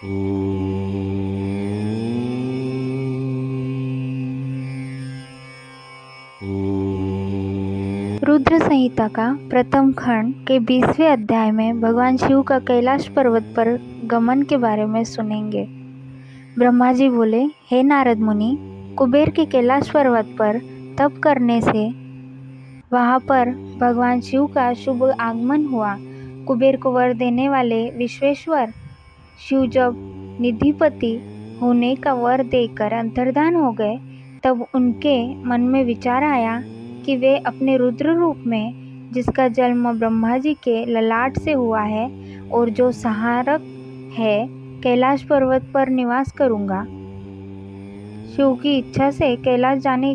रुद्र संहिता का प्रथम खंड के 20वें अध्याय में भगवान शिव का कैलाश पर्वत पर गमन के बारे में सुनेंगे। ब्रह्मा जी बोले, हे नारद मुनि, कुबेर के कैलाश पर्वत पर तप करने से वहाँ पर भगवान शिव का शुभ आगमन हुआ। कुबेर को वर देने वाले विश्वेश्वर शिव जब निधिपति होने का वर देकर अंतर्धान हो गए, तब उनके मन में विचार आया कि वे अपने रुद्र रूप में, जिसका जन्म ब्रह्मा जी के ललाट से हुआ है और जो संहारक है, कैलाश पर्वत पर निवास करूंगा। शिव की इच्छा से कैलाश जाने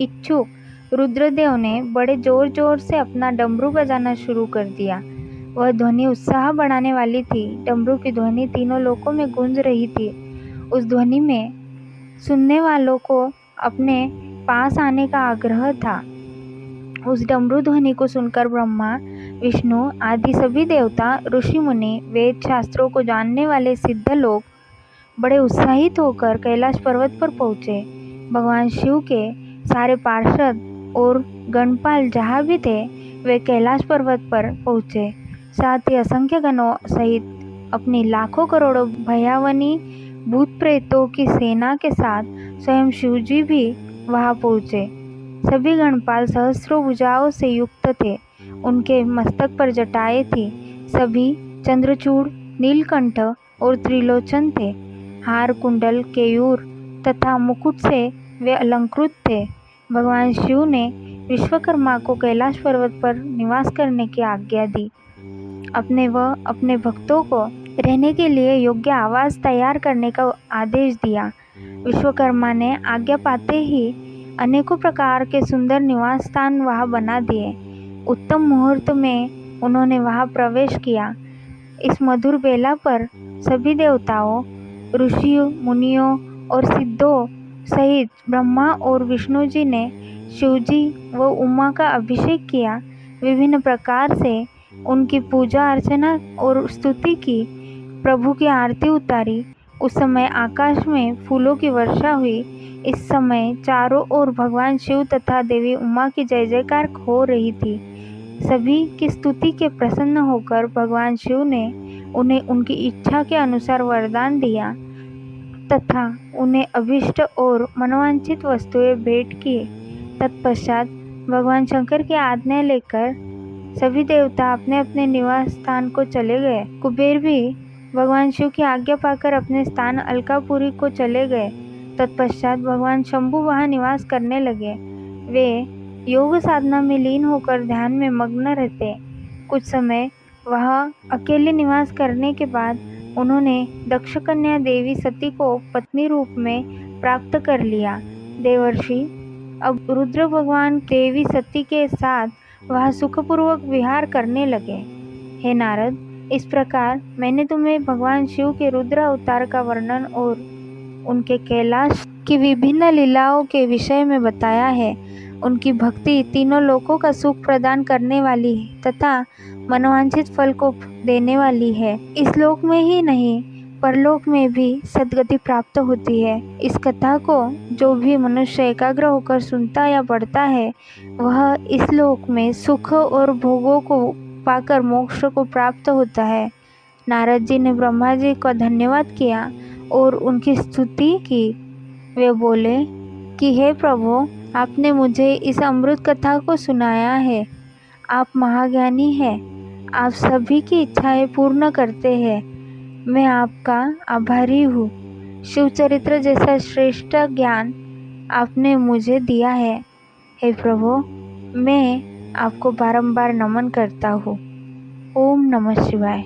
इच्छुक रुद्रदेव ने बड़े जोर जोर से अपना डमरू बजाना शुरू कर दिया। वह ध्वनि उत्साह बढ़ाने वाली थी। डमरू की ध्वनि तीनों लोकों में गूंज रही थी। उस ध्वनि में सुनने वालों को अपने पास आने का आग्रह था। उस डमरू ध्वनि को सुनकर ब्रह्मा, विष्णु आदि सभी देवता, ऋषि मुनि, वेद शास्त्रों को जानने वाले सिद्ध लोग बड़े उत्साहित होकर कैलाश पर्वत पर पहुँचे। भगवान शिव के सारे पार्षद और गणपाल जहाँ भी थे, वे कैलाश पर्वत पर पहुँचे। साथ ही असंख्य गणों सहित अपनी लाखों करोड़ों भयावनी भूत प्रेतों की सेना के साथ स्वयं शिव जी भी वहाँ पहुँचे। सभी गणपाल सहस्रों भुजाओं से युक्त थे। उनके मस्तक पर जटाएं थी। सभी चंद्रचूड़, नीलकंठ और त्रिलोचन थे। हार, कुंडल, केयूर तथा मुकुट से वे अलंकृत थे। भगवान शिव ने विश्वकर्मा को कैलाश पर्वत पर निवास करने की आज्ञा दी। अपने भक्तों को रहने के लिए योग्य आवास तैयार करने का आदेश दिया। विश्वकर्मा ने आज्ञा पाते ही अनेकों प्रकार के सुंदर निवास स्थान वहाँ बना दिए। उत्तम मुहूर्त में उन्होंने वहाँ प्रवेश किया। इस मधुर बेला पर सभी देवताओं, ऋषि मुनियों और सिद्धों सहित ब्रह्मा और विष्णु जी ने शिवजी व उमा का अभिषेक किया। विभिन्न प्रकार से उनकी पूजा अर्चना और स्तुति की। प्रभु की आरती उतारी। उस समय आकाश में फूलों की वर्षा हुई। इस समय चारों ओर भगवान शिव तथा देवी उमा की जय जयकार हो रही थी। सभी की स्तुति के प्रसन्न होकर भगवान शिव ने उन्हें उनकी इच्छा के अनुसार वरदान दिया तथा उन्हें अभिष्ट और मनोवांछित वस्तुएं भेंट की। तत्पश्चात भगवान शंकर की आज्ञा लेकर सभी देवता अपने अपने निवास स्थान को चले गए। कुबेर भी भगवान शिव की आज्ञा पाकर अपने स्थान अलकापुरी को चले गए। तत्पश्चात भगवान शंभु वहाँ निवास करने लगे। वे योग साधना में लीन होकर ध्यान में मग्न रहते। कुछ समय वहाँ अकेले निवास करने के बाद उन्होंने दक्ष कन्या देवी सती को पत्नी रूप में प्राप्त कर लिया। देवर्षि अब रुद्र भगवान देवी सती के साथ वह सुखपूर्वक विहार करने लगे। हे नारद, इस प्रकार मैंने तुम्हें भगवान शिव के रुद्र अवतार का वर्णन और उनके कैलाश की विभिन्न लीलाओं के विषय में बताया है। उनकी भक्ति तीनों लोकों का सुख प्रदान करने वाली है तथा मनोवांछित फल को देने वाली है। इस लोक में ही नहीं, परलोक में भी सद्गति प्राप्त होती है। इस कथा को जो भी मनुष्य एकाग्र होकर सुनता या पढ़ता है, वह इस लोक में सुख और भोगों को पाकर मोक्ष को प्राप्त होता है। नारद जी ने ब्रह्मा जी का धन्यवाद किया और उनकी स्तुति की। वे बोले कि हे प्रभु, आपने मुझे इस अमृत कथा को सुनाया है। आप महाज्ञानी हैं। आप सभी की इच्छाएं पूर्ण करते हैं। मैं आपका आभारी हूँ। शिव चरित्र जैसा श्रेष्ठ ज्ञान आपने मुझे दिया है। हे प्रभु, मैं आपको बारंबार नमन करता हूँ। ओम नमः शिवाय।